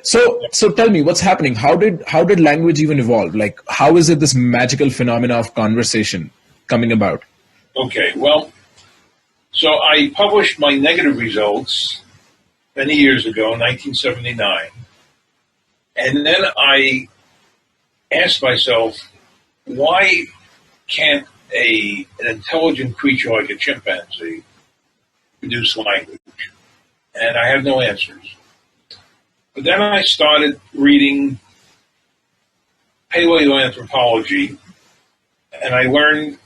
So tell me, what's happening? How did language even evolve? Like, how is it this magical phenomena of conversation coming about? Okay, well, so I published my negative results many years ago, 1979, and then I asked myself, why can't an intelligent creature like a chimpanzee produce language? And I had no answers. But then I started reading paleoanthropology, and I learned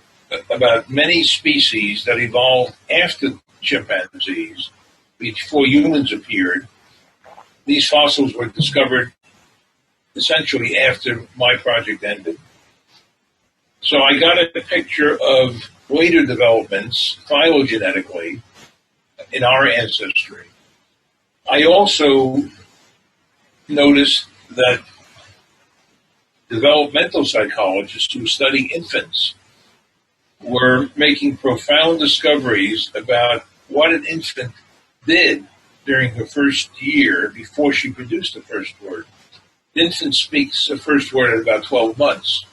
about many species that evolved after chimpanzees, before humans appeared. These fossils were discovered essentially after my project ended. So I got a picture of later developments phylogenetically in our ancestry. I also noticed that developmental psychologists who study infants were making profound discoveries about what an infant did during her first year before she produced the first word. The infant speaks the first word at about 12 months,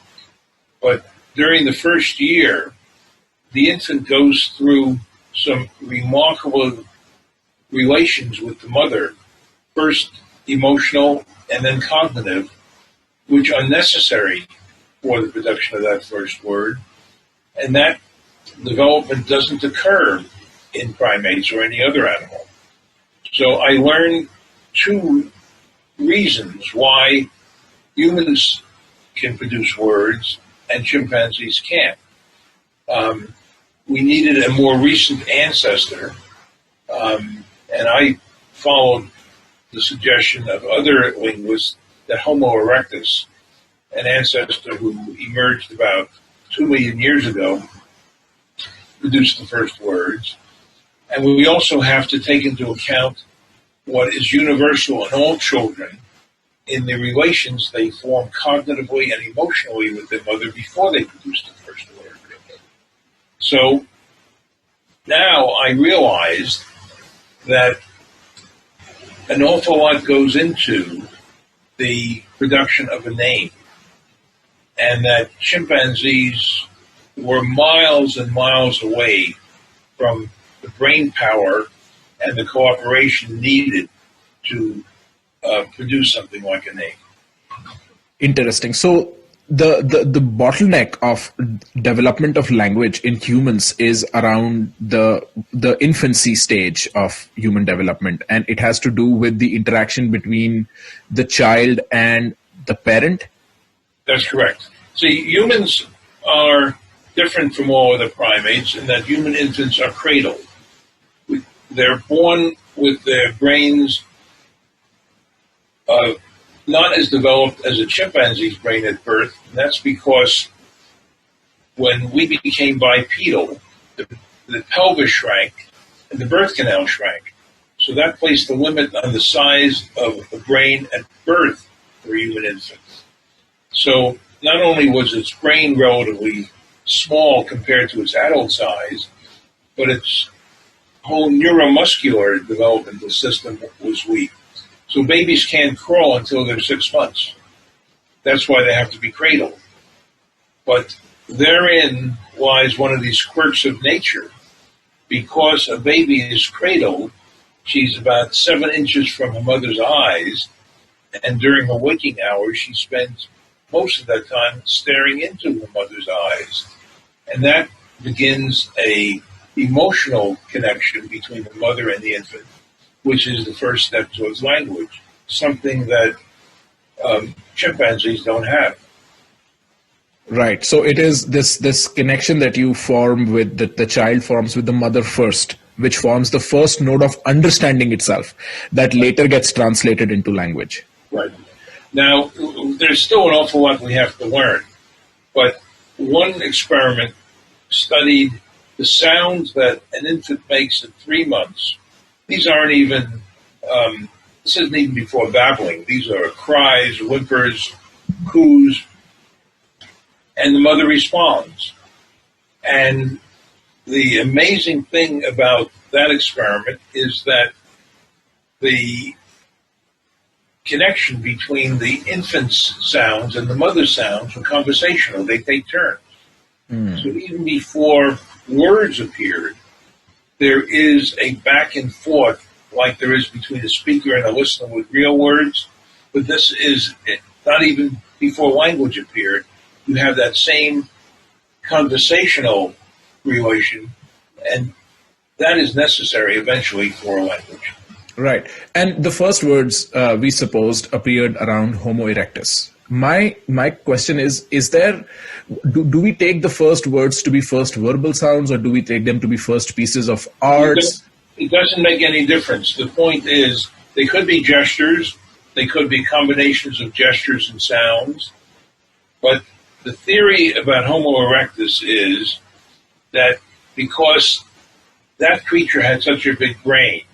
but during the first year, the infant goes through some remarkable relations with the mother, first emotional and then cognitive, which are necessary for the production of that first word. And that development doesn't occur in primates or any other animal. So I learned two reasons why humans can produce words and chimpanzees can't. We needed a more recent ancestor, and I followed the suggestion of other linguists that Homo erectus, an ancestor who emerged about 2 million years ago, produced the first words. And we also have to take into account what is universal in all children in the relations they form cognitively and emotionally with their mother before they produce the first word. So now I realized that an awful lot goes into the production of a name, and that chimpanzees were miles and miles away from the brain power and the cooperation needed to produce something like a name. Interesting. So the bottleneck of development of language in humans is around the infancy stage of human development, and it has to do with the interaction between the child and the parent. That's correct. See, humans are different from all other primates in that human infants are cradled. They're born with their brains not as developed as a chimpanzee's brain at birth, and that's because when we became bipedal, the pelvis shrank and the birth canal shrank. So that placed a limit on the size of the brain at birth for human infants. So not only was its brain relatively small compared to its adult size, but its whole neuromuscular developmental system was weak. So babies can't crawl until they're 6 months. That's why they have to be cradled. But therein lies one of these quirks of nature. Because a baby is cradled, she's about 7 inches from her mother's eyes, and during her waking hours, she spends most of that time staring into her mother's eyes. And that begins a emotional connection between the mother and the infant, which is the first step towards language, something that chimpanzees don't have. Right. So it is this connection that you form with, that the child forms with the mother first, which forms the first node of understanding itself, that later gets translated into language. Right. Now, there's still an awful lot we have to learn, but one experiment studied the sounds that an infant makes at 3 months. These aren't even, this isn't even before babbling. These are cries, whimpers, coos, and the mother responds. And the amazing thing about that experiment is that the connection between the infant's sounds and the mother's sounds were conversational. They take turns. So even before words appeared, there is a back and forth like there is between a speaker and a listener with real words. But this is not even before language appeared. You have that same conversational relation, and that is necessary eventually for a language. Right. And the first words, we supposed, appeared around Homo erectus. My question is there, do we take the first words to be first verbal sounds, or do we take them to be first pieces of art? It doesn't make any difference. The point is, they could be gestures, they could be combinations of gestures and sounds, but the theory about Homo erectus is that because that creature had such a big brain,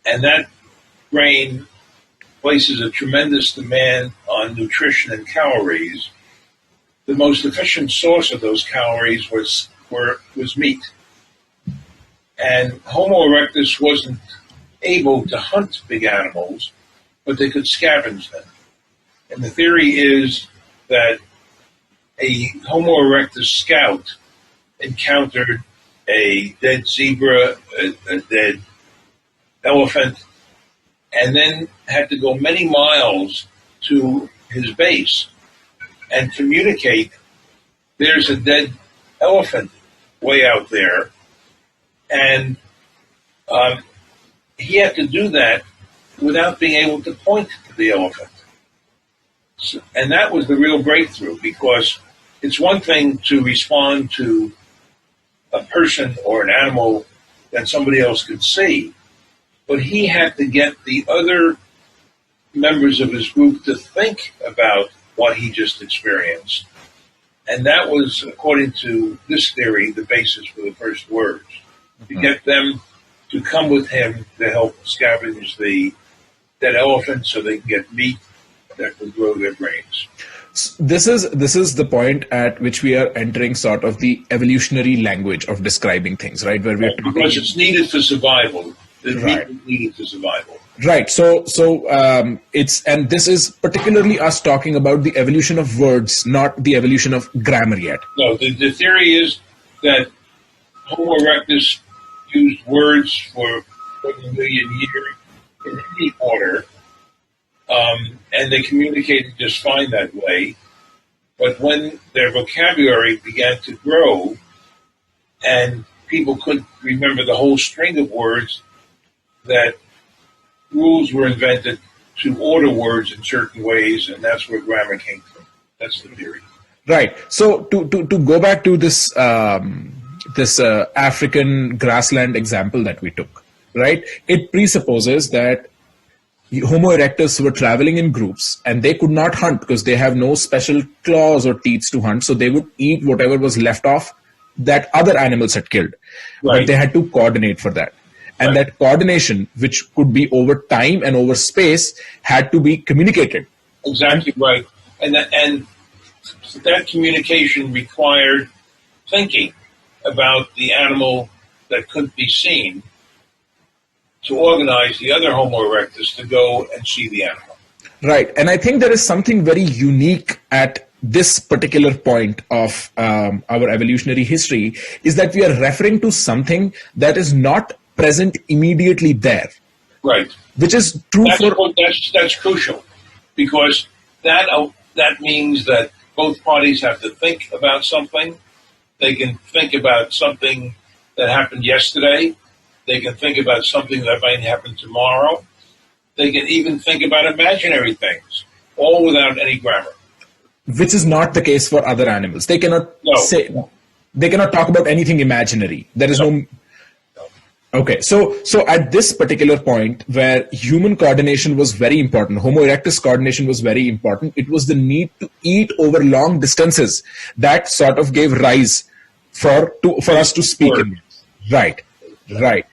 and that brain places a tremendous demand on nutrition and calories, the most efficient source of those calories was meat. And Homo erectus wasn't able to hunt big animals, but they could scavenge them. And the theory is that a Homo erectus scout encountered a dead zebra, a dead elephant, and then had to go many miles to his base and communicate, there's a dead elephant way out there. And he had to do that without being able to point to the elephant. So, and that was the real breakthrough, because it's one thing to respond to a person or an animal that somebody else could see, but he had to get the other members of his group to think about what he just experienced. And that was, according to this theory, the basis for the first words. To get them to come with him to help scavenge the dead elephant so they can get meat that will grow their brains. This is the point at which we are entering sort of the evolutionary language of describing things, right? Where we're talking, because it's needed for survival. Right. It's needed for survival. Right. So it's, and this is particularly us talking about the evolution of words, not the evolution of grammar yet. No, the theory is that Homo erectus used words for 1 million years in any order, and they communicated just fine that way. But when their vocabulary began to grow and people could remember the whole string of words, that rules were invented to order words in certain ways, and that's where grammar came from. That's the theory. Right. So to go back to this African grassland example that we took, right? It presupposes that Homo erectus were traveling in groups, and they could not hunt because they have no special claws or teeth to hunt. So they would eat whatever was left off that other animals had killed. Right. But they had to coordinate for that. And Right. that coordination, which could be over time and over space, had to be communicated. Exactly right. And that communication required thinking about the animal that couldn't be seen to organize the other Homo erectus to go and see the animal. Right. And I think there is something very unique at this particular point of our evolutionary history, is that we are referring to something that is not present immediately there. Right. Which is true That's crucial, because that means that both parties have to think about something. They can think about something that happened yesterday. They can think about something that might happen tomorrow. They can even think about imaginary things, all without any grammar. Which is not the case for other animals. They cannot they cannot talk about anything imaginary. There is no. Okay, so at this particular point where human coordination was very important, Homo erectus coordination was very important, it was the need to eat over long distances that sort of gave rise for us to speak in. Right.